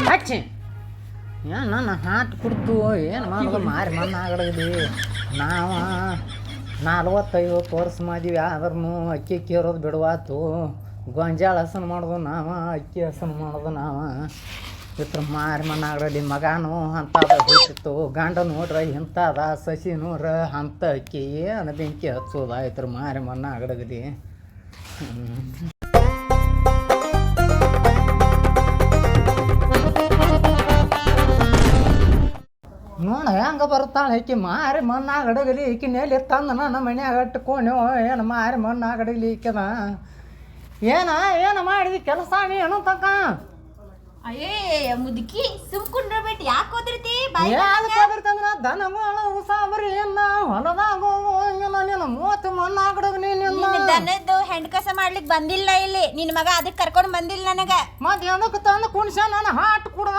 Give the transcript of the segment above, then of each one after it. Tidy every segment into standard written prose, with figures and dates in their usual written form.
ಹಚ್ಚಿ ಏನು ನನ್ನ ಹಾಟ್ ಕುಡ್ತು ಏನು ಮಾಡೋದು ಮಾರಿ ಮಣ್ಣು ಆಗಡಗಲಿ ನಾವು 45 ವರ್ಷ ಮದುವೆ ಆದ್ರೂ ಅಕ್ಕಿ ಕೇರೋದು ಬಿಡುವಾತು ಗೊಂಜಾಳ ಹಸನು ಮಾಡೋದು ನಾವು ಅಕ್ಕಿ ಹಸನು ಮಾಡೋದು ನಾವು ಇತ್ರ ಮಾರಿ ಮಣ್ಣು ಆಗಡಲಿ ಮಗನೂ ಅಂಥದ ಹುಟ್ಟಿತ್ತು ಗಂಡ ನೋಡ್ರ ಇಂಥದ ಸಸಿ ನೋಡ್ರ ಅಂಥ ಅಕ್ಕಿ ಏನು ಬೆಂಕಿ ಹಚ್ಚೋದಾಯ್ತು ಮಾರಿ ಮಣ್ಣು ಆಗಡಗಲಿ ನೋಡ ಹೆಂಗೆ ಬರ್ತಾಳೆ ಈಕಿ ಮಾರಿ ಮಣ್ಣಾಗ ಅಡಗಲಿ ಈಕಿ ನೆಲೆ ತಂದು ನನ್ನ ಮನ್ಯಾಗ ಅಟ್ಕೊಂಡೆವು ಏನು ಮಾರಿ ಮಣ್ಣಾಗ ಅಡಗಲಿ ಈಕೆದ ಏನು ಮಾಡಿದಿ ಕೆಲಸ ನೀನು ತಕ್ಕ ಅಯ್ಯೇ ಮುದುಕಿ ಸುಮ್ಕೊಂಡ್ರಬಿಟ್ಟು ಯಾಕೆ ಹೋದಿರ್ತಿ ಯಾಕಂದ್ರೆ ದನಗಳು ಸಾಬರಿ ಇಲ್ಲ ಹೊಲದಾಗ ನೀನು 30 ಮಣ್ಣಾಗ ಅಡಗಲಿ ದನದ್ದು ಹೆಣ್ಕಸ ಮಾಡ್ಲಿಕ್ಕೆ ಬಂದಿಲ್ಲ ಇಲ್ಲಿ ನಿನ್ನ ಮಗ ಅದಕ್ಕೆ ಕರ್ಕೊಂಡು ಬಂದಿಲ್ಲ ನನಗ ಮತ್ತೆ ಎದಕ್ಕೆ ತಂದು ಕುಣ್ಸ ನಾನು ಹಾಟ್ ಕುಡ್ದ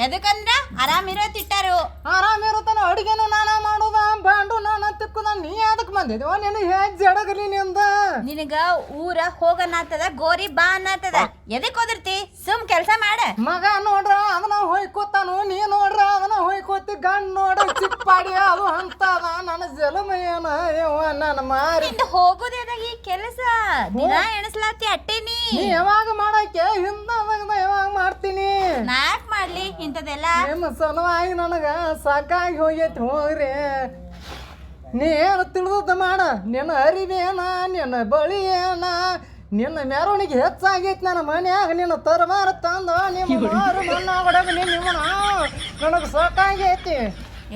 ಎದಕ್ಕಂದ್ರ ಆರಾಮಿರೋತಿಟ್ಟಾರು ಆರಾಮಿರುತ್ತಾನ ಅಡುಗೆನು ನಾನ ಮಾಡೋದ ಬಾಂಡು ನಾನು ತಿಕ್ಕುದ ನೀ ಅದಕ್ಕೆ ಬಂದಿದ್ವ ನೀನು ಹೇಗೆ ಜಡಗಲಿ ನಿಂದ ನಿನಗ ಊರ ಹೋಗನಾತದ ಗೋರಿ ಬಾ ಅನ್ನತದ ಎದಕ್ ಹೋದಿರ್ತಿ ಸುಮ್ ಕೆಲ್ಸ ಮಾಡ ಮಗ ನೋಡ್ರ ಅದನ್ನ ಹೊಯ್ಕೋತಾನು ನೀ ನೋಡ್ರ ಅದನ್ನ ಹೊಯ್ಕೋತಿ ಗಂಡ್ ನೋಡ್ರ ಚಿಪ್ಪಾಡಿ ಅದು ಅಂತದ ನನ್ನ ಜಲಮಯ್ಯನ ನನ್ನ ಮಾರಿ ಹೋಗೋದೇದಾಗ ಈ ಕೆಲಸ ದಿನ ಎಣಸ್ಲಾತಿ ಅಟ್ಟೇನಿ ನೀ ಯಾವಾಗ ಮಾಡಕ್ಕೆ ಹಿಂದ ಯಾವಾಗ ಮಾಡ್ತೀನಿ ನಾಕ್ ಮಾಡ್ಲಿ ಇಂಥದೆಲ್ಲ ನಿಮ್ಮ ಸಲುವಾಗಿ ನನಗ ಸಾಕಾಗಿ ಹೋಗೈತಿ ಹೋಗ್ರಿ ನೀ ಏನು ತಿಳಿದ ಮಾಡ ನಿನ್ನ ಅರಿವೇನ ನಿನ್ನ ಬಳಿ ಏನ ನಿನ್ನ ಮೆರವಣಿಗೆ ಹೆಚ್ಚಾಗೈತಿ ನನ್ನ ಮನ್ಯಾಗ ನಿನ್ನ ತರಮಾರ ತಂದ ನಿಮ್ಮ ಮಣ್ಣಾಗಡಗ ನಿಮ್ಮ ನನಗೆ ಸಾಕಾಗೈತಿ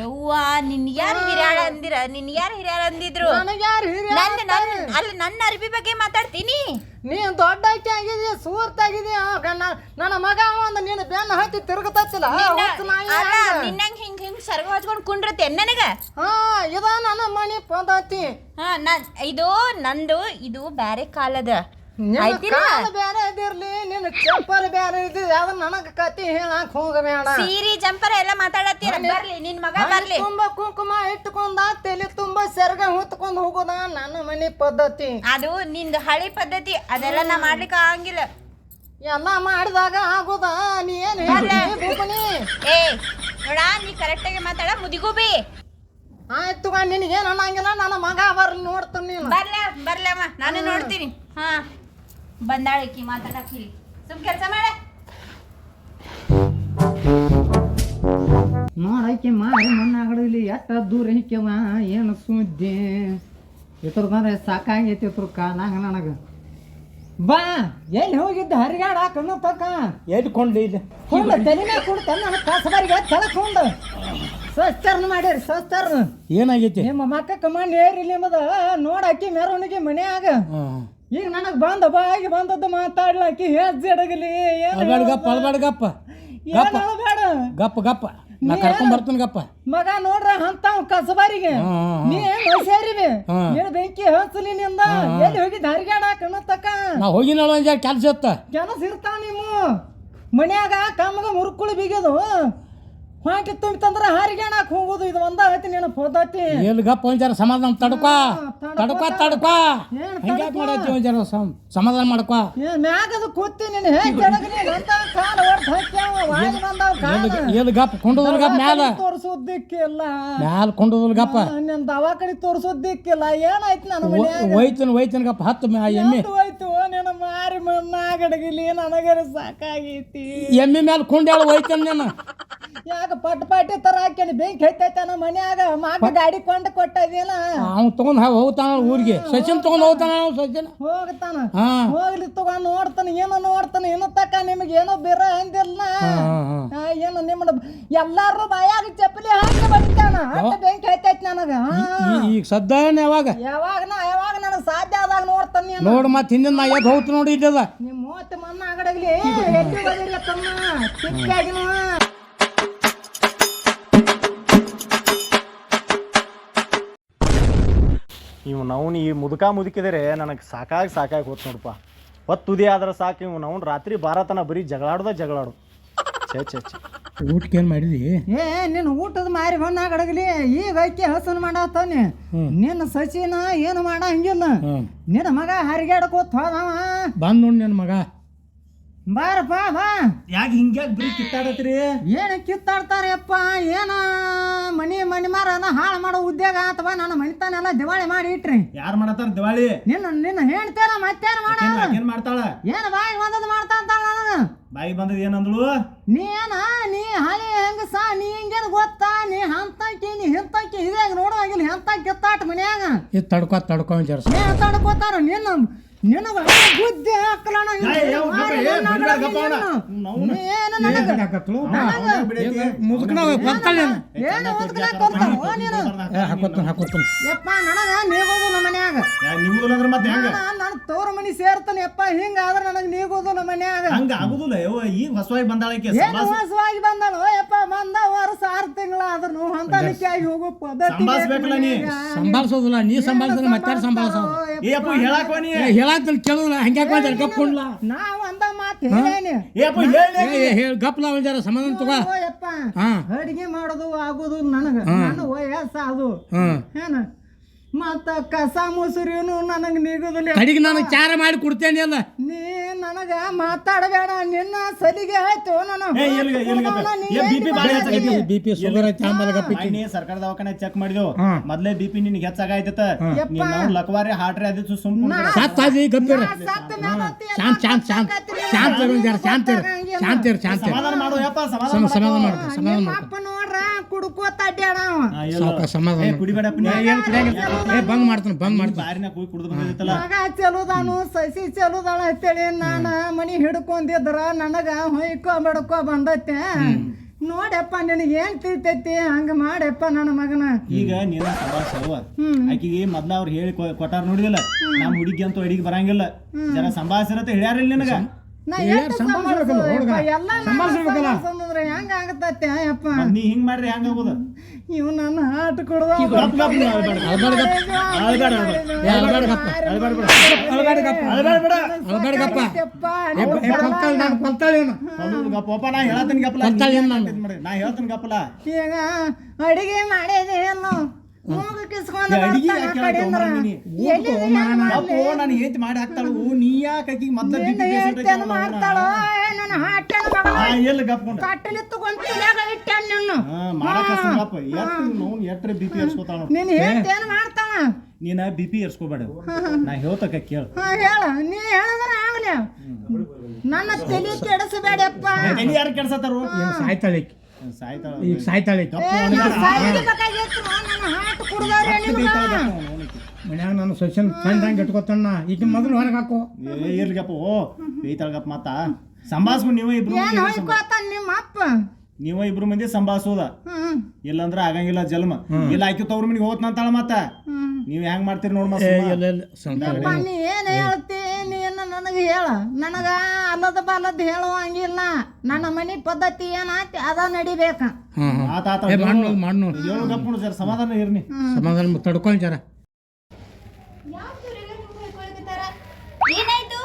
ಯವ್ವ ನಿನ್ ಯಾರು ಹಿರಿಯಾಳ ಅಂದಿರ ನಿನ್ ಯಾರು ಹಿರಿಯಾಳ ಅಂದಿದ್ರು ನನಗೆ ಯಾರು ಅಲ್ಲಿ ನನ್ನ ಅರ್ಬಿ ಬಗ್ಗೆ ಮಾತಾಡ್ತೀನಿ ನೀ ದೊಡ್ಡ ಅಕ್ಕಿ ಆಗಿದೀಯ ಸೂರ್ತಾಗಿದೀಯ ನನ್ನ ಮಗ ಒಂದು ನೀನು ಬೆನ್ನ ಹತ್ತಿ ತಿರುಗತ್ತಿಲ್ಲ ನಿನ್ನಂಗ್ ಹಿಂಗ್ ಸರ್ಗ ಹಚ್ಕೊಂಡ್ ಕುಂಡ್ರತೆ ನನಗ ಇದ ನನ್ನ ಮನಿ ಪದ್ಧತಿ ಇದು ನಂದು ಇದು ಬ್ಯಾರೆ ಕಾಲದ ಬೇರೆ ಇದಿರ್ಲಿ ನಿನ್ನ ಚಪ್ಪಲ್ ಬೇರೆ ಇದ್ದಿ ಅದನ್ನ ನನಗ ಕತಿ ಹೇಳಕ್ ಹೋಗಬೇಡ ಸೀರಿ ಜಂಪರ್ ಎಲ್ಲ ಮಾತಾಡತ್ತೀರ ಬರ್ಲಿ ನಿನ್ ಮಗ ಬರ್ಲಿ ತುಂಬಾ ಕುಂಕುಮ ಇಟ್ಕೊಂಡ ತಲೆ ತುಂಬಾ ಸೆರಗ ಹೊತ್ಕೊಂಡ್ ಹೋಗೋದ ನನ್ನ ಮನಿ ಪದ್ಧತಿ ಅದು ನಿಂದ ಹಳಿ ಪದ್ಧತಿ ಅದೆಲ್ಲ ನಾ ಮಾಡ್ಲಿಕ್ಕೆ ಆಗಂಗಿಲ್ಲ ಎಲ್ಲ ಮಾಡಿದಾಗ ಆಗೋದ ನೀ ಏನ್ ಏ ನೋಡ ನೀ ಕರೆಕ್ಟ್ ಆಗಿ ಮಾತಾಡ ಮುದಿಗೂಬಿ ಆಯ್ತು ನಿನಗೇನ್ ಅನ್ನಂಗಿಲ್ಲ ನನ್ನ ಮಗ ಬರ್ಲಿ ನೋಡ್ತೀನಿ ನೀನು ಬರ್ಲಮ್ಮ ನಾನು ನೋಡ್ತೀನಿ ಹಾ ಬಂದಾಳಕಿ ಮಾತಾಡಕ್ಕಿರಿ ಸುಮ್ ಕೆಲಸ ಮಾಡ ನೋಡಕ್ಕೆ ಮಾರಿ ಮಣ್ಣಾಗಡಲಿ ಎಷ್ಟ ದೂರ ಹಿಕ್ಯವ ಏನು ಸುದ್ದಿ ಇದ್ರದಾರೆ ಸಾಕಾಗೈತಿ ಇದ್ರ ಕಾಲಾಗ ನನಗೆ ಬಾ ಎಲ್ಲಿ ಹೋಗಿದ್ದೆ ಹರಿಗಾಡಾಕ ತಕ್ಕ ಎದ್ಕೊಂಡು ಇಲ್ಲಿ ತಲೆನೇ ಕೊಡ್ತಾನೆ ನನಗೆ ಕಸಬಾರಿಗೆ ತಳಕೊಂಡು ಸ್ವಚ್ಛರ್ನ ಮಾಡ್ಯಾರ ಸ್ವಚ್ಛರ್ನ ಏನಾಗೈತಿ ನಿಮ್ಮ ಮಕ್ಕಕ್ಕೆ ಮಣ್ಣು ಏರಿ ನಿಮ್ಮದ ನೋಡಾಕಿ ಮೆರವಣಿಗೆ ಮನ್ಯಾಗ ಈಗ ನನಗೆ ಬಾಗಿ ಬಂದದ್ದು ಮಾತಾಡ್ಲಾಕಿ ಹೆಜ್ಜೆ ಅಡಗಲಿ ಗಪ್ಪ ಅಳ್ಬೇಡ ಗಪ್ಪ ಗಪ್ಪ ನಾ ಕರ್ಕೊಂಡ್ ಬರ್ತೀನಿ ಗಪ್ಪ ಮಗ ನೋಡ್ರ ಅಂತ ಕಸಬಾರಿಗೆ ನೀ ಸೇರಿವಿ ನೀನು ಬೆಂಕಿ ಹಚ್ಚಲಿ ನಿಂದ ಎಲ್ಲಿ ಹೋಗಿ ದಾರಿಗಾಡಾಕ ತಕ್ಕ ನಾ ಹೋಗಿನಳ ಕೆಲಸ ಇತ್ತ ಕೆಲಸ ಇರ್ತಾವ ನಿಮ್ಮ ಮನ್ಯಾಗ ಕಮ್ಮಗ ಮುರುಕುಳು ಬಿಗದು ಹಾಕಿ ತುಂಬಿತಂದ್ರ ಹಾರಿಗಾಣಕ್ ಹೋಗೋದು ಇದು ಒಂದ ಐತಿ ನೀನು ಪದ್ಧತಿ ಎಲ್ಲಿ ಗಪ್ಪ ಒಂಜಾರ ಸಮಾಧಾನ ತಡ್ಕೋ ಹಿಂಗ್ಯಾಕ್ ಮಾಡೈತಿ ಒಂಜಾರ ಸಮಾಧಾನ ಮಾಡ್ಕೋ ಮ್ಯಾಗದು ಕೂತಿ ನೀನು ಹೇಗೆ ಕೆಳಗಲಿ ಅಂತ ಕಾಲ ಹೊರ್ತು ಹಾಕ್ಯಾವ ವಾಯಿ ಬಂದಾವ ಕಾಲ ಎಲ್ಲಿ ಗಪ್ಪ ಕೊಂಡೋದ್ರ ಗಪ್ಪ ಮ್ಯಾಲ ತೋರಿಸೋದಿಕ್ಕಿಲ್ಲ ಮ್ಯಾಲ ಕೊಂಡೋದ್ರ ಗಪ್ಪ ನಿನ್ನ ದವಾಖಾನಿ ತೋರಿಸೋದಿಕ್ಕಿಲ್ಲ ಏನಾಯ್ತು ನನ್ನ ಮನ್ಯಾಗ ಒಯ್ತನ ಗಪ್ಪ ಹತ್ತು ಎಮ್ಮೆ ಹೋಯ್ತು ನೀನು ಮಾರಿ ಮಣ್ಣಾಗಡಗಿಲಿ ನನಗರ ಸಾಕಾಗೈತಿ ಎಮ್ಮೆ ಮ್ಯಾಲ ಕೊಂಡ್ಯಾಳ ಒಯ್ತನ ನೀನು ಯಾಕ ಪಟ್ಟಿ ತರ ಹಾಕ್ಯಾನಿ ಬೆಂಕಿ ಹೈತೈತ ನಮ್ಮ ಮನ್ಯಾಗ ಮಾಕ ಗಾಡಿ ಕೊಂಡು ಕೊಟ್ಟಿದ್ದೀನ ಅವ್ನು ತಗೊಂಡ್ ಹೋಗ್ತಾನ ಊರಿಗೆ ಸಚಿನ್ ತಗೊಂಡ್ ಹೋಗ್ತಾನ ಸಚಿನ್ ಹೋಗ್ತಾನ ಹೋಗ್ಲಿ ತಗೊಂಡ್ ನೋಡ್ತಾನ ಏನೋ ತಕ್ಕ ನಿಮಗೆ ಏನೋ ಬೇರ ಅಂದಿಲ್ಲ ಏನು ನಿಮ್ಮ ಎಲ್ಲಾರು ಬಾಯಾಗ ಚಪ್ಪಲಿ ಹಾಕಿ ಬರ್ತಾನ ಅಷ್ಟ ಬೆಂಕಿ ಹೈತೈತಿ ನನಗ ಈಗ ಸದ್ದ ಯಾವಾಗ ನನಗೆ ಸಾಧ್ಯ ಆದಾಗ ನೋಡ್ತಾನೆ ನೋಡ್ ಮತ್ತೆ ಹಿಂದಿನ ನಾ ಎದ್ದು ಹೋಗ್ತು ನೋಡಿ ಇದ್ದದ ನಿಮ್ಮ 30 ಮಣ್ಣಾಗಡಗ್ಲಿ ಎಲ್ಲಿ ಬದಿರಿ ತಮ್ಮ ಚಿಕ್ಕಾಗಿನ ಇವ್ ನವ್ನು ಈ ಮುದುಕಿದರೆ ನನಗೆ ಸಾಕಾಗಿ ಹೋತ್ ನೋಡಪ್ಪ ಹೊತ್ತು ತುದಿ ಆದ್ರೆ ಸಾಕು ಇವ್ ನವ್ನು ರಾತ್ರಿ ಬಾರತನ ಬರೀ ಜಗಳಾಡು ಛೇ ಊಟಕ್ಕೆ ಏನು ಮಾಡಿದಿ? ಏ ನಿನ್ನ ಊಟದ ಮಾರಿ ಹೊಣ್ಣಾಗ ಅಡಗಲಿ ಈಗ ಅಕ್ಕಿ ಹಸನ್ ಮಾಡತ್ತಾನೆ. ನಿನ್ನ ಸಚಿನ ಏನು ಮಾಡಂಗಿಲ್ಲ. ನಿನ್ನ ಮಗ ಹರಿಗಾಡಕೋತ್ ಹೋದವ ಬಂದ್ ನೋಡಿ ನನ್ನ ಮಗ. ಬಾರಪ್ಪ ಬಾ. ಯಾಕೆ ಹಿಂಗ್ಯಾಕೆ ಬರೀ ಕಿತ್ತಾಡತ್ರಿ? ಏನು ಕಿತ್ತಾಡ್ತಾರಪ್ಪ? ಏನ ಮನಿ ಮಾರನ ಹಾಳು ಮಾಡೋ ಉದ್ಯೋಗ ಅಥವಾ ನನ್ನ ಮನಿತಾನೆಲ್ಲ ದಿವಾಳಿ ಮಾಡಿ ಇಟ್ರಿ. ಯಾರು ಮಾಡತ್ತಾರ ದಿವಾಳಿ? ನಿನ್ನ ಹೇಳ್ತಾರ ಮತ್ತೇನು ಮಾಡ? ಏನ್ ಮಾಡ್ತಾಳ? ಏನು ಬಾಯಿ ಬಂದದ್ ಮಾಡ್ತಾ ಅಂತಾಳ ನನಗ. ಬಾಯಿ ಬಂದದ ಏನಂದ್ಳು? ನೀ ಹಳಿ ಹೆಂಗಸ, ನೀ ಹಿಂಗೇನು ಗೊತ್ತಾ? ನೀ ಹಂತಕ್ಕಿ ನೀ ಹಿಂತಕ್ಕಿ ಇದಾಗ ನೋಡುವಾಗಿಲ್ಲ ಎಂತ ಕಿತ್ತಾಟ ಮನ್ಯಾಗ. ಇದು ತಡ್ಕೊ ಜರ್ಸ. ಏನ್ ತಡ್ಕೋತಾರ? ನಿನ್ನ ಬುದ್ಧಿ ಹಾಕಲಣ. ಯಪ್ಪ ನನಗ ನೀಗೋದಿಲ್ಲ ಮನ್ಯಾಗ. ನಾನು ತೋರ ಮನಿ ಸೇರ್ತಾನೆ ಯಪ್ಪ. ಹಿಂಗಾದ್ರೆ ನನಗೆ ನೀಗೋದಿಲ್ಲ ಮನ್ಯಾಗ. ಹಂಗ ಆಗುದಿಲ್ಲ. ಈಗ ಹೊಸವಾಗಿ ಬಂದಾಳಕ್ಕೆ. ಏನು ಹೊಸವಾಗಿ ಬಂದಳು ಯಪ್ಪ? ಬಂದ ವರ್ಷ 6 ತಿಂಗಳ ಆದ್ರೂ ಹೊಂದಾಣಿಕೆ ಆಗಿ ಹೋಗೋ ಪದ್ಧತಿ ಸಂಭಾಳಿಸೋದಿಲ್ಲ. ನೀ ಸಂಭಾಳಿಸಿದ್ರೆ ಮತ್ತೆ ಸಂಭಾಳಿಸೋದು. ಹೇಳಾತ ಕೇಳೋಲ್ಲ. ಹಂಗ್ಯಾಕ ಗಪ್ಕೊಂಡ್ಲ. ನಾವು ಅಂದ ಮಾತು ಹೇಳೇನಿ. ಗಪ್ಲ ಜರ ಸಮಾಧಾನ ತಗೋ. ಯಪ್ಪ ಅಡಿಗೆ ಮಾಡೋದು ಆಗೋದು ನನಗ. ನನ್ನ ವಯಸ್ಸ ಅದು ಏನ ಮತ್ತ ಕಸ ಮುಸುರಿನು ನನಗ ನೀಗುದಿಲ್ಲ. ಕಡಿಗೆ ನಾನು ಚಾರ ಮಾಡಿ ಕೊಡ್ತೇನೆ ಅಲ್ಲ. ನೀ ನನಗ ಮಾತಾಡಬೇಡ. ನಿನ್ನ ಸಲಿಗೆ ಆಯ್ತು. BP ಶುಗರ್ ಐತಿ. ಸರ್ಕಾರ ದವಾಖಾನೆ ಚೆಕ್ ಮಾಡಿದೆವು. ಮೊದ್ಲೇ BP ನಿನ್ಗೆ ಹೆಚ್ಚಾಗೈತ. ಲಕ್ವಾರಿ ಹಾರ್ಟ್ರಿ ಆದಿತ್ತು. ಶಾಂತ ನೋಡ್ರ ಕುಡ್ಕೋತ ಅಡ್ಯಾಡವ. ಬಂದ್ ಮಾಡ್ತಾನೆ ಮಗ ಚಲೋದಾನು ಸಸಿ ಚಲೋದಾಳ ಅಂತೇಳಿ ನಾನ ಮನಿ ಹಿಡ್ಕೊಂಡಿದ್ರ ನನಗ ಹೊಯ್ಕೊ ಬಡ್ಕೊ ಬಂದತ್ತೆ. ನೋಡಪ್ಪ ನಿನಗೆ ಏನ್ ತಿಳ್ತೈತಿ ಹಂಗ ಮಾಡಪ್ಪ ನನ್ನ ಮಗನ. ಈಗ ನೀನ ಸಂಭಾಷವ ಆಕಿಗೆ ಮೊದ್ಲ ಅವ್ರು ಹೇಳಿ ಕೊಟ್ಟಾರ ನೋಡಿದಿಲ್ಲ. ನಮ್ ಹುಡುಗಿ ಅಂತೂ ಅಡಿಗೆ ಬರಂಗಿಲ್ಲ. ಜನ ಸಂಭಾಷಿರತ್ತ ಹೇಳ್ಯಾರಿಲ್ಲ ನಿನಗ. ಹೆಂಗ ಆಗತ್ತೆ ಯಪ್ಪ? ನೀ ಹಿಂಗ್ ಮಾಡ್ರಿ ಹೆಂಗ ಆಗೋದು? ಇವ್ ನನ್ನ ಆಟ ಕೊಡದ ಈಗ ಅಡಿಗೆ ಮಾಡಿದೆ ಏನು ಮಾಡಿ ಹಾಕ್ತಾಳು. ನೀ ಯಾಕೆ ಮಾಡ್ತಾಳೋ ನೀನ BP ಏರ್ಸ್ಕೋಬೇಡ. ನಾ ಹೇಳ್ತಕ್ಕ ಕೇಳ. ಹೇಳ ನೀ ಹೇಳಿದ್ರ ಆಗ್ಲಿ. ನನ್ನ ತಲೆ ಕೆಡಿಸಬೇಡಪ್ಪ. ಯಾರು ಕೆಡ್ಸತಾರು? ಸಾಯ್ತಾಳೆ ಈಗ ಸಾಯ್ತಾಳೆ. ಮನ್ಯಾಗ ನಾನು ಸೊಸೆನ್ ಫ್ರೆಂಡ್ ಇಟ್ಕೋತಣ್ಣ. ಈಗ ಮೊದಲು ಹೊರಗೆ ಹಾಕೋ. ಇರ್ಲಿಗಪ್ಪ ಬೇಯ್ತಾಳಗಪ್ಪ. ಮತ್ತ ಸಂಭಾಷಣೆ ನೀವೇ ಇಬ್ರು ನೀವ ಇಬ್ರು ಮಂದಿ ಸಂಭಾಷೋದ. ಇಲ್ಲಂದ್ರ ಆಗಂಗಿಲ್ಲ ಜನ್ಮ. ಇಲ್ಲ ಆಕಿ ತವ್ರ ಮನಿಗೆ ಹೋತ್ನಂತಾಳ. ಮತ್ತ ನೀವ್ ಹೆಂಗ್ ಮಾಡ್ತೀರಿ ನೋಡ್. ನೀ ಏನ್ ಹೇಳ್ತಿ? ನೀನು ನನಗೆ ಹೇಳ. ನನಗ ಅಲ್ಲದ ಬಲ್ಲದ ಹೇಳುವಂಗಿಲ್ಲ. ನನ್ನ ಮನಿ ಪದ್ಧತಿ ಏನಾಯ್ತಿ ಅದ ನಡಿಬೇಕ. ಸಮಾಧಾನ ಇರ್ನಿ. ಸಮಾಧಾನ ತಡ್ಕೊಂಡ್ ಜರ. ಏನಾಯ್ತು?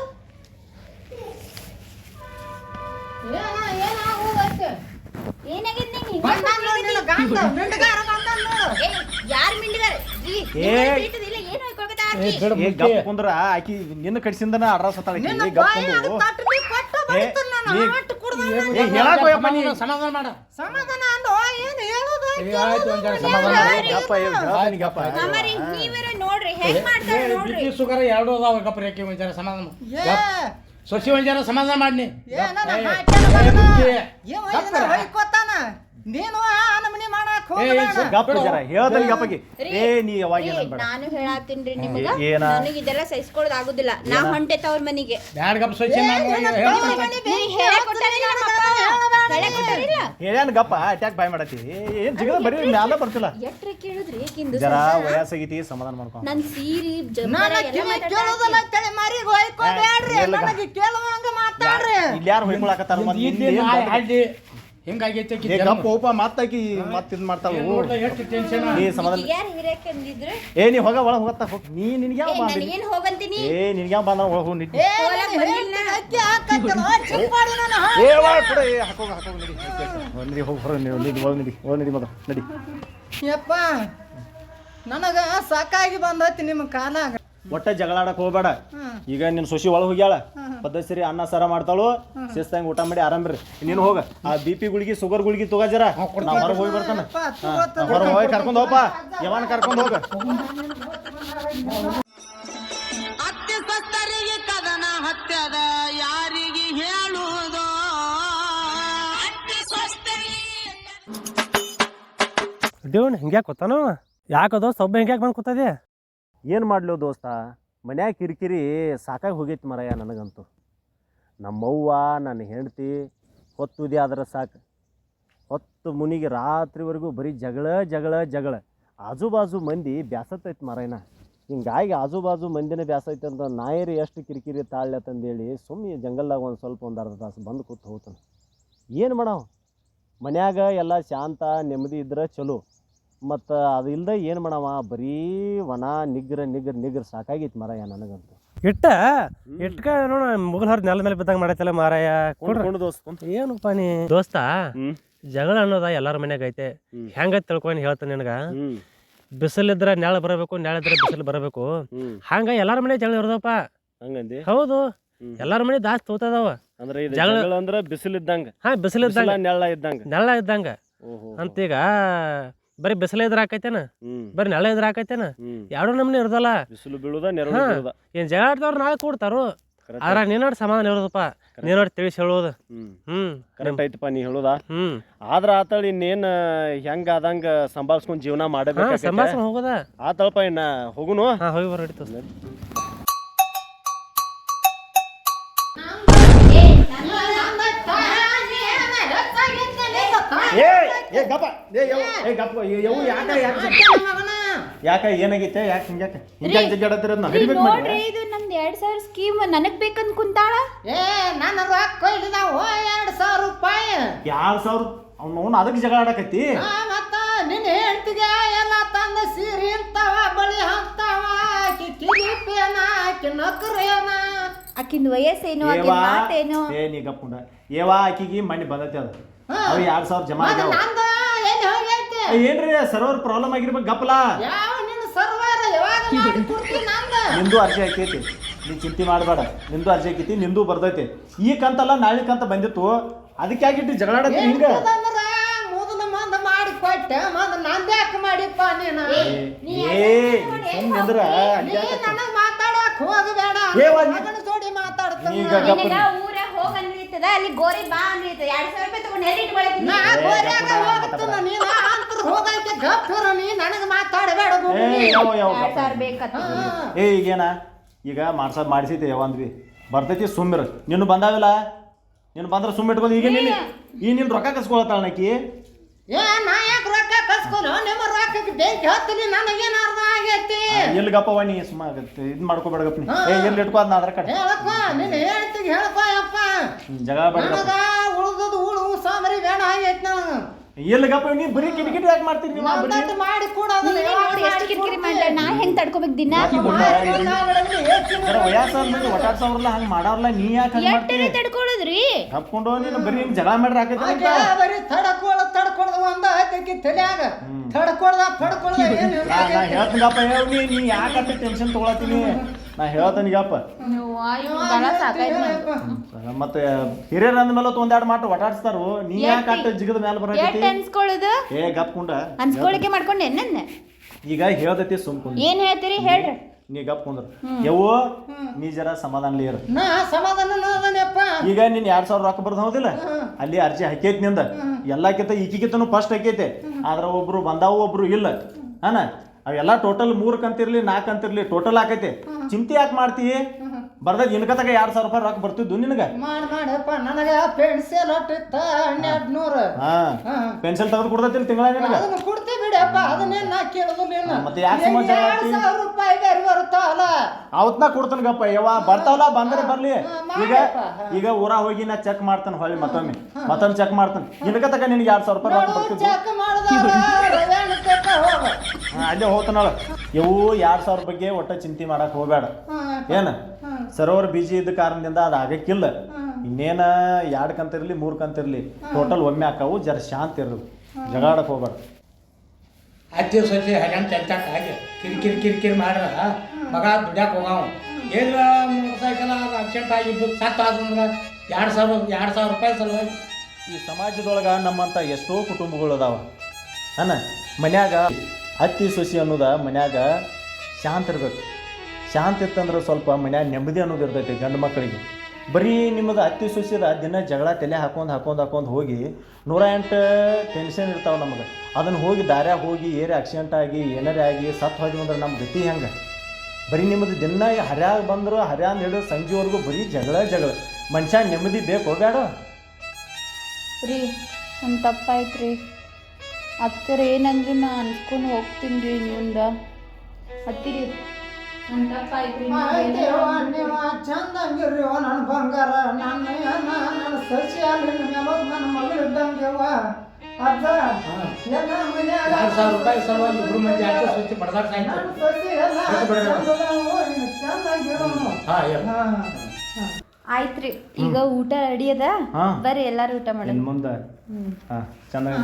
ಕುಂದ್ರ ಆಕಿ ನಿನ್ನ ಕಡಿಸಿಂದನ ಅಡ್ರಸ್ ಶುಗರ್ ಎರಡು ಅದಾವ. ಗಪ್ಪ ರೇಖೆ ಒಂಜಾರ ಸಮಾಧಾನ. ಸೊಸಿ ಒಂಜಾರ ಸಮಾಧಾನ ಮಾಡಿ. ನೀನು ನಮ್ಮನಿ ಮಾಡಕ್ ನಾನು ಹೇಳತ್ತೀನ್ರಿ ನಿಮಗ. ನನಗೆ ಇದೆಲ್ಲ ಸಹಿಸ್ಕೊಳ್ಳೋದು ಆಗುದಿಲ್ಲ. ನಾ ಹೊಂಟೆ ತವ್ರ ಮನಿಗೆ. ಬ್ಯಾಡ್ ಗಪ್ಪ ಸೊಸಿ. ಹೇಳ್ಯಾನ ಗಪ್ಪ. ಅಟ್ಯಾಕ್ ಬಾಯ್ ಮಾಡತ್ತಿ. ಏನ್ ಜಿಗದ ಬರೀ ಮ್ಯಾಲ ಬರ್ತಿಲ್ಲ. ಎಟ್ರ ಕೇಳಿದ್ರಿ ಕಿಂದು ಜರಾ ವಯಸ್ಸಾಗೈತಿ. ಸಮಾಧಾನ ಮಾಡ್ಕೊ. ನನ್ ಸೀರಿ ಇಲ್ಲಿ ಯಾರು ಹೊಯ್ಕೊಳಕತ್ತಾರ? ಹಿಂಗಾಗೈತೆ ಆಕಿ ಏ ಜನ್ಮ. ಗಪ್ಪ ಹೋಪ ಮತ್ತಾಕಿ ಮತ್ ಇದ್ ಮಾಡ್ತಾಳು ಏನ್ ನೋಡ್ಲ ಎಷ್ಟು ಟೆನ್ಷನ್ ನೀ ಸಮಾಧಾನ ಯಾರು ಹಿರೇಕಂದಿದ್ರು ಏ ನೀ ಹೋಗ ಒಳಗೆ ಹೋಗತ್ತಾ ಹೋಗ್ ನೀ ನಿನ್ಗೆ ಯಾವ ಬಂದ ನನಗೇನ್ ಹೋಗಂತೀನಿ ಏ ನಿನ್ಗೆ ಯಾವ ಬಂದ ಒಳಗೆ ಹೋಗಿ ನಿಂತಿ ಹೋಗಕ್ ಬಂದಿಲ್ಲ. ಏ ಒಳಗೆ ಕೂಡ ಏ ಹಾಕೋಗ ನಡಿ ನಡಿ ಹೋಗಿ ಹೊರಗೆ ನಡಿ ಒಳಗೆ ನಡಿ ಒಳಗೆ ನಡಿ ಮಗ ನಡಿ ಯಪ್ಪ ನನಗ ಸಾಕಾಗಿ ಬಂದೈತಿ ನಿಮ್ಮ ಕಾಲಾಗ. ಒಟ್ಟ ಜಗಳಾಡಕ್ ಹೋಗ್ಬೇಡ ಈಗ ನಿನ್ನ ಸೊಸಿ ಒಳಗೆ ಹೋಗ್ಯಾಳ ಪದ್ಧತಿ ಸರಿ ಅನ್ನ ಸಾರ ಮಾಡ್ತಾಳು ಶಿಸ್ತಂಗೆ ಊಟ ಮಾಡಿ ಆರಾಮ್ರಿ ನೀನು ಹೋಗ ಆ BP ಗುಳಿಗೆ ಶುಗರ್ ಗುಳಿಗೆ ತಗೋ ಜರ ನಾ ಹೊರಗೆ ಹೋಗಿ ಬರ್ತಾನೆ ಹೊರಗೆ ಹೋಗಿ ಕರ್ಕೊಂಡು ಹೋಗಪ್ಪ ಯವನ್ ಕರ್ಕೊಂಡು ಹೋಗ ಅತ್ಯಸತ್ತರಿಗೆ ಕದನ ಹತ್ಯದ ಯಾರಿಗೆ ಹೇಳುವುದು ದೇವಣ್ಣ ಹಿಂಗ್ಯಾಕೆ ಗೊತ್ತಾನವ ಯಾಕದೋ ಸೊಬ್ಬ ಹಿಂಗ್ಯಾಕೆ ಬಂದು ಕೂತದೆ ಏನು ಮಾಡ್ಲು ದೋಸ್ತ ಮನ್ಯಾಗ ಕಿರಿಕಿರಿ ಸಾಕಾಗಿ ಹೋಗೈತಿ ಮರಯ್ಯ ನನಗಂತೂ ನಮ್ಮವ್ವ ನನ್ನ ಹೆಂಡತಿ ಹೊತ್ತುದಿ ಆದ್ರೆ ಸಾಕು ಹೊತ್ತು ಮುನಿಗೆ ರಾತ್ರಿವರೆಗೂ ಬರೀ ಜಗಳ ಆಜು ಬಾಜು ಮಂದಿ ಬ್ಯಾಸತ್ತೈತಿ ಮರಯ್ಯನ ಹಿಂಗಾಗಿ ಆಜು ಬಾಜು ಮಂದಿನ ಬ್ಯಾಸೈತಿ ಅಂತ ನಾಯರಿ ಎಷ್ಟು ಕಿರಿಕಿರಿ ತಾಳ್ಯತಂದೇಳಿ ಸುಮ್ಮನೆ ಜಂಗಲ್ದಾಗ ಒಂದು ಅರ್ಧ ತಾಸು ಬಂದು ಕೂತು ಹೋಗ್ತಾನೆ ಏನು ಮಾಡವ ಮನ್ಯಾಗ ಎಲ್ಲ ಶಾಂತ ನೆಮ್ಮದಿ ಇದ್ರೆ ಚಲೋ ಮತ್ತು ಅದು ಇಲ್ದ ಏನು ಮಾಡವ ಬರೀ ವನ ನಿಗ್ರ ಸಾಕಾಗೈತಿ ಮರಯ್ಯ ನನಗಂತೂ ಇಟ್ಕ ನೋಡ ಮುಗಲ್ ಹರ್ ನೆಲದ ಮೇಲೆ ಬಿದ್ದಂಗೆ ಮಾಡೈತಲ್ಲ ಮಾರಾಯ ಕೊಂಡು ದೋಸ್ತ ಏನಪ್ಪ ನೀ ದೋಸ್ತ ಜಗಳ ಅನ್ನೋದ ಎಲ್ಲಾರ ಮನ್ಯಾಗ ಐತೆ ಹೆಂಗ ತಿಳ್ಕೊಂಡು ಹೇಳ್ತಾನೆ ನಿನಗ ಬಿಸಿಲಿದ್ರ ನೆಳ ಬರಬೇಕು ನೆಳ ಇದ್ರೆ ಬಿಸಿಲು ಬರಬೇಕು ಹಂಗ ಎಲ್ಲಾರ ಮನೆ ಜಗಳ ಇರೋದಪ್ಪ ಹಂಗಂದಿ ಹೌದು ಎಲ್ಲಾರ ಮನೆ ಜಾಸ್ತಿ ತೋತದವ ಅಂದ್ರೆ ಜಗಳ ಅಂದ್ರೆ ಬಿಸಿಲಿದ್ದಂಗ ಹಾ ಬಿಸಿಲಿದ್ದಂಗ ನೆಳ್ಳ ಇದ್ದಂಗ ಅಂತೀಗ ಬರೀ ಬಿಸಿಲ ಇದ್ರ ಆಕೈತೇನ ಬರೀ ನೆಳ ಇದ್ರ ಆಕೈತೇನ ಎರಡು ನಮ್ನಿ ಇರೋದಲ್ಲ ಬಿಸಿಲು ಬೀಳುದ ನೆರಳು ಬೀಳುದ ಏನ್ ಜಗಳ ಆಡ್ದವ್ರು ನಾಳೆ ಕೂಡ್ತಾರು ಆದ್ರ ನೀನೋಡ್ ಸಮಾಧಾನ ಇರೋದಪ್ಪ ನೀನೋಡ್ ತಿಳಿಸಿ ಹೇಳೋದು ಕರೆಕ್ಟ್ ಐತಪ್ಪ ನೀ ಹೇಳುದ ಆದ್ರ ಆತಳ ಇನ್ನೇನ್ ಹೆಂಗ ಆದಂಗ ಸಂಭಾಳ್ಸ್ಕೊಂಡ್ ಜೀವನ ಮಾಡಬೇಕು ಸಂಭಾಷಣೆ ಹೋಗೋದ ಆತಳಪ್ಪ ಇನ್ನ ಹೋಗುನು ಹೋಗಿ ಬರೋಡಿತು ಯಾಕ ಏನಾಗೈತೆ ಯಾಕೆ ಹಿಂಗ್ಯಾಕೆ ಜಗ್ಗಾಡತ್ತಿರೋದ್ ನಾ ಹಿಡಿಬೇಕು ನೋಡ್ರಿ ಇದು ನಮ್ದು 2000 ಸ್ಕೀಮ್ ನನಗ್ ಬೇಕಂತ ಕುಂತಾಳ. ನನ್ನ ರೊಕ್ಕ ಕೊಯ್ಲಿದಾವ 2000 ರೂಪಾಯಿ. 2000 ಅವ್ನು ಅದಕ್ಕೆ ಜಗಳ ಆಡಕತ್ತಿ ಮತ್ತ ನಿನ್ನ ಹೆಂಡ್ತಿಗೆ ಎಲ್ಲ ತಂದ ಸೀರೆ ಇಂತಾವ ಬಳಿ ಹಾಕ್ತಾವ ಕಿಲಿಪೇನ ನಕರೇನ ಆಕಿನ ವಯಸ್ಸೇನು ಆಕಿನ ಮಾತೇನು ನೀ ಗಪ್ಪುಂಡ ಆಕಿಗೆ ಮಣ್ಣಿ ಬಂದೈತಿ ಅದು ಅವು 2000 ಜಮಾ ಆಗ್ಯಾವ ನಂದ ಎಲ್ಲಿ ಹೋಗೈತಿ ಏನ್ರಿ ಸರ್ವರ್ ಪ್ರಾಬ್ಲಮ್ ಆಗಿರ್ಬೇಕು ಗಪ್ಪಲ ಯಾವ ನಿನ್ನ ಸರ್ವರ್ ಯಾವಾಗ ಮಾಡಿ ಕೊಡ್ತೀನಿ ನಂದ ನಿಂದು ಅರ್ಜಿ ಹಾಕೈತಿ ನೀ ಚಿಂತೆ ಮಾಡಬೇಡ ನಿಂದು ಅರ್ಜಿ ಹಾಕೈತಿ ನಿಂದು ಬರ್ತೈತಿ ಈ ಕಂತಲ್ಲ ನಾಳೆ ಕಂತ ಬಂದಿತ್ತು ಅದಕ್ಕೆ ಆಗಿಟ್ಟು ಜಗಳಾಡತ್ತಿ ಹಿಂಗ ಮೊದಲು ಮಂದ ಮಾಡಿ ಕೊಟ್ಟೆ ಮಂದ ನಂದ್ಯಾಕೆ ಮಾಡಿಪ್ಪ ನೀನು ಸುಮ್ಮನಿಂದ್ರ ನನಗೆ ಮಾತಾಡಕ್ ಹೋಗಬೇಡ ಮಗನ ಜೋಡಿ ಮಾತಾಡ್ತೀನಿ ಊರಾಗ ಹೋಗ ಅನ್ಲಿರ್ತದ ಅಲ್ಲಿ ಗೋರಿ ಬಾ ಅನ್ಲಿರ್ತದ 2000 ರೂಪಾಯಿ ತಗೊಂಡು ಎಲ್ಲಿ ಇಟ್ಕೊಳಕ್ಕೆ ನಾ ಗೋರ್ಯಾಗ ಹೋಗ್ತೀನಿ ನೀನು ಅಂತರ ಹೋಗಕ್ಕೆ ಗಪ್ಪಿರ ನೀ ನನಗೆ ಮಾತಾಡಬೇಡ 2000 ಬೇಕತ್ತ ಈಗೇನ ಈಗ ಮಾಡಿಸೈತಿ ಯಾವಂದ್ವಿ ಬರ್ತೈತಿ ಸುಮ್ಮಿರ ನೀನು ಬಂದಾವಿಲ್ಲ ನೀನು ಬಂದ್ರೆ ಸುಮ್ಮ ಇಟ್ಕೊಂಡು ಈಗ ನಿನ್ನ ರೊಕ್ಕ ಕಸ್ಕೊಳತ್ತಾಳ ನಕ್ಕಿ ನಾ ಯಾಕೆ ರೊಕ್ಕ ಕಸ್ಕೊಲು ನಿಮ್ಮ ರೊಕ್ಕಕ್ಕೆ ಬೆಂಕಿ ಹತ್ತೀನಿ ನನಗೇನು ಅರ್ಥ ಆಗೈತಿ ಎಲ್ಲಿ ಗಪ್ಪವ ನೀ ಸುಮ್ಮ ಇದು ಮಾಡ್ಕೋಬೇಡ ಗಪ್ಪ ನೀ ಎಲ್ಲಿ ಇಟ್ಕೋ ಅದನ್ನ ಅದ್ರ ಕಡೆ ಹೇಳಪ್ಪ ನಿನ್ನ ಹೇಳ್ತಿಗೆ ಹೇಳಪ್ಪ ಯಪ್ಪ ಜಗಳ ಬೇಡ ನನಗ ಉಳ್ದದು ಉಳು ಸಾಮರಿ ಬೇಡ ಆಗೈತಿ ನನಗೆ ಎಲ್ಲಿ ಗಪ್ಪ ನೀ ಬರೀ ಕಿಟಕಿಟ್ ಯಾಕೆ ಮಾಡ್ತೀನಿ ನೀವು ಮಾಡಿ ಕೊಡೋದು ನೋಡಿ ಎಷ್ಟು ಕಿರಿಕಿರಿ ಮಾಡ್ತಾಳೆ ನಾ ಹೆಂಗ್ ತಡ್ಕೋಬೇಕು ದಿನ ಒಟ್ಟಾಡ್ಸವ್ರಲ್ಲ ಹಂಗೆ ಮಾಡವ್ರಲ್ಲ ನೀ ಯಾಕೆ ಹಂಗೆ ಮಾಡ್ತೀನಿ ತಡ್ಕೊಳ್ಳೋದ್ರಿ ಕಪ್ಕೊಂಡು ನೀನು ಬರೀ ಹಿಂಗೆ ಜಗಳ ಮಾಡ್ರಿ ಹಾಕೈತಿ ಬರೀ ತಡ್ಕೊಳ್ದ ಒಂದ ಐತಿ ತಲ್ಯಾಗ ತಡ್ಕೊಳ್ದ ಪಡ್ಕೊಳ್ದ ಏನು ನಾ ಹೇಳ್ತೀನಪ್ಪ ಹೇಳಿ ನೀ ಯಾಕೆ ಟೆನ್ಷನ್ ತಗೊಳತೀನಿ ನಾ ಹೇಳ್ತಾನಿಗಪ್ಪ ಮತ್ತೆ ಹಿರಿಯರ ಅಂದ್ಮೇಲೆ ಒಂದೆರಡು ಮಾತು ಒಟ್ಟಾಡ್ಸ್ತಾರು ನೀ ಯಾಕೆ ಅಟ್ಟ ಜಿಗದ ಮೇಲೆ ಬರಕತ್ತಿ ಅನ್ಸ್ಕೊಳ್ಳೋದು ಏ ಗಪ್ಕೊಂಡ ಅನ್ಸ್ಕೊಳಕ್ಕೆ ಮಾಡ್ಕೊಂಡೆ ನನ್ನ ಈಗ ಹೇಳ್ದೈತಿ ಸುಮ್ಕೊಂಡು ಏನ್ ಹೇಳ್ತೀರಿ ಹೇಳ್ರಿ ನೀ ಗಪ್ಕೊಂಡ್ರ ಯವ್ವ ನೀ ಜರ ಸಮಾಧಾನ ಇರು ನಾ ಸಮಾಧಾನಪ್ಪ ಈಗ ನೀನ್ 2000 ರೊಕ್ಕ ಬರ್ದ ಹೌದಿಲ್ಲ ಅಲ್ಲಿ ಅರ್ಜಿ ಹಾಕೈತಿ ನಿಂದ ಎಲ್ಲಕ್ಕಿಂತ ಈಕಿಗಿಂತನೂ ಫಸ್ಟ್ ಹಾಕೈತೆ ಆದ್ರ ಒಬ್ರು ಬಂದಾವು ಒಬ್ರು ಇಲ್ಲ ಹಾನ ಅವೆಲ್ಲ ಟೋಟಲ್ 3 ಕಂತಿರ್ಲಿ 4 ಅಂತಿರ್ಲಿ ಟೋಟಲ್ ಹಾಕೈತಿ ಚಿಂತೆ ಯಾಕೆ ಮಾಡ್ತಿ ಬರ್ದಾಗ ಇನ್ಕತ್ತಾಗ 2000 ರೂಪಾಯಿ ರೊಕ್ಕ ಬರ್ತಿದ್ದು ನಿನಗ ಮಾಡಪ್ಪ ನನಗ ಪೆನ್ಸಿಲ್ ಒಟ್ಟಿತ್ತ 1200 ಪೆನ್ಸಿಲ್ ತೆಗೆದು ಕೊಡ್ತೈತಿ ತಿಂಗಳ ನಿನಗ ಅದನ್ನ ಕೊಡ್ತೀವಿ ಬಿಡಪ್ಪ ಅದನ್ನೇ ನಾ ಕೇಳೋದು ನೀನು ಮತ್ತೆ ಯಾಕೆ ಸಮಾಚಾರ 2000 ರೂಪಾಯಿ ಬೇರೆ ಬರುತ್ತಾ ಅಲ್ಲ ಅವತ್ನ ಕೊಡ್ತಾನ ಗಪ್ಪ ಯವ್ವ ಬರ್ತಾವಲ್ಲ ಬಂದ್ರೆ ಬರ್ಲಿ ಈಗ ಊರ ಹೋಗಿ ನಾ ಚೆಕ್ ಮಾಡ್ತಾನೆ ಹೊಳ್ಳಿ ಮತ್ತೊಮ್ಮೆ ಚೆಕ್ ಮಾಡ್ತಾನೆ ಇನ್ಕ ತಕ ನಿನ್ಗೆ 2,000 ರೂಪಾಯಿ ರೊಕ್ಕ ಬರ್ತಿದ್ವು ಚೆಕ್ ಮಾಡಿದ ಅಲ್ಲೇ ಹೋಗ್ತಾನಳ ಇವು 2,000 ಬಗ್ಗೆ ಒಟ್ಟ ಚಿಂತೆ ಮಾಡಕ್ ಹೋಗ್ಬೇಡ ಏನ ಸರೋವರ್ ಬಿಜಿ ಇದ್ದ ಕಾರಣದಿಂದ ಅದು ಆಗಕ್ಕಿಲ್ಲ ಇನ್ನೇನ 2 ಕಂತಿರ್ಲಿ 3 ಕಂತಿರ್ಲಿ ಟೋಟಲ್ ಒಮ್ಮೆ ಹಾಕವು ಜರ ಶಾಂತಿ ಇರೋದು ಜಗಾಡಕ್ ಹೋಗ್ಬೇಡ ಅತ್ತಿ ಸೊಸಿ ಹಗಂತ ಚಂಚಾಕ ಹಾಗೆ ಕಿರಿಕಿರಿ ಮಾಡ್ರ ಮಗ ದುಡ್ಯಾಕ ಹೋಗಾವ ಎಲ್ಲ ಮೋಟರ್ ಸೈಕಲ್ ಆಕ್ಸಿಡೆಂಟ್ ಆಗಿದ್ದು ಸತ್ತು ಆದಂದ್ರೆ 2,000 ರೂಪಾಯಿ ಸಲುವಾಗಿ ಈ ಸಮಾಜದೊಳಗ ನಮ್ಮಂತ ಎಷ್ಟೋ ಕುಟುಂಬಗಳು ಅದಾವ ಮನ್ಯಾಗ ಅತ್ತಿ ಸೊಸಿ ಅನ್ನೋದ ಮನ್ಯಾಗ ಶಾಂತ ಇರ್ಬೇಕು ಶಾಂತಿ ಇತ್ತಂದ್ರೆ ಸ್ವಲ್ಪ ಮನ್ಯಾಗ ನೆಮ್ಮದಿ ಅನ್ನೋದು ಇರ್ತೈತಿ ಗಂಡು ಮಕ್ಕಳಿಗೆ ಬರೀ ನಿಮ್ಮದು ಅತ್ತಿ ಸೊಸಿದ ದಿನ ಜಗಳ ತಲೆ ಹಾಕೊಂಡು ಹೋಗಿ 108 ಟೆನ್ಷನ್ ಇರ್ತಾವೆ ನಮಗೆ ಅದನ್ನು ಹೋಗಿ ದಾರ್ಯಾಗ ಹೋಗಿ ಆಕ್ಸಿಡೆಂಟ್ ಆಗಿ ಏನಾರೇ ಆಗಿ ಸತ್ತು ಹೋದ್ವಿ ಅಂದ್ರೆ ನಮ್ಮ ಗತಿ ಹೆಂಗೆ ಬರೀ ನಿಮ್ಮದು ದಿನ ಹರ್ಯಾಗ ಬಂದ್ರು ಹರ್ಯಾಂದ ಹಿಡಿದು ಸಂಜೆವರೆಗೂ ಬರೀ ಜಗಳ ಮನುಷ್ಯ ನೆಮ್ಮದಿ ಬೇಕು ಬೇಡ ರೀ ನನ್ನ ತಪ್ಪಾಯ್ತು ರೀ ಅತ್ತರು ಏನಂದ್ರು ನಾ ಅನ್ಸ್ಕೊಂಡು ಹೋಗ್ತೀನಿ ರೀ ನಿಮ್ದ ಹತ್ತಿರಿ ನನ್ನ ತಪ್ಪಾಯ್ತು ರೀ ನೀವು ಚಂದಂಗಿರ್ರಿ ನನ್ನ ಬಂಗಾರ ನನ್ನ ಸಸಿ ಅಲ್ರಿ ನನ್ನ ಮಗಳು ಇದ್ದಂಗೆವ ಅದ ಎಲ್ಲ ಮನ್ಯಾಗ 2,000 ರೂಪಾಯಿ ಸಲುವಾಗಿ 3 ಮಂದಿ ಅತ್ತಿ ಸೊಸಿ ಬಡದಾಡ್ತಾ ಇತ್ತು ನನ್ನ ಸಸಿ ಎಲ್ಲ ಚಂದಂಗಿರೋನು ಆಯ್ತ್ರಿ ಈಗ ಊಟ ರೆಡಿ ಅದ ಬರ್ರಿ ಎಲ್ಲಾರು ಊಟ ಮಾಡೋಣ ಮುಂದೆ ಚೆನ್ನಾಗಿ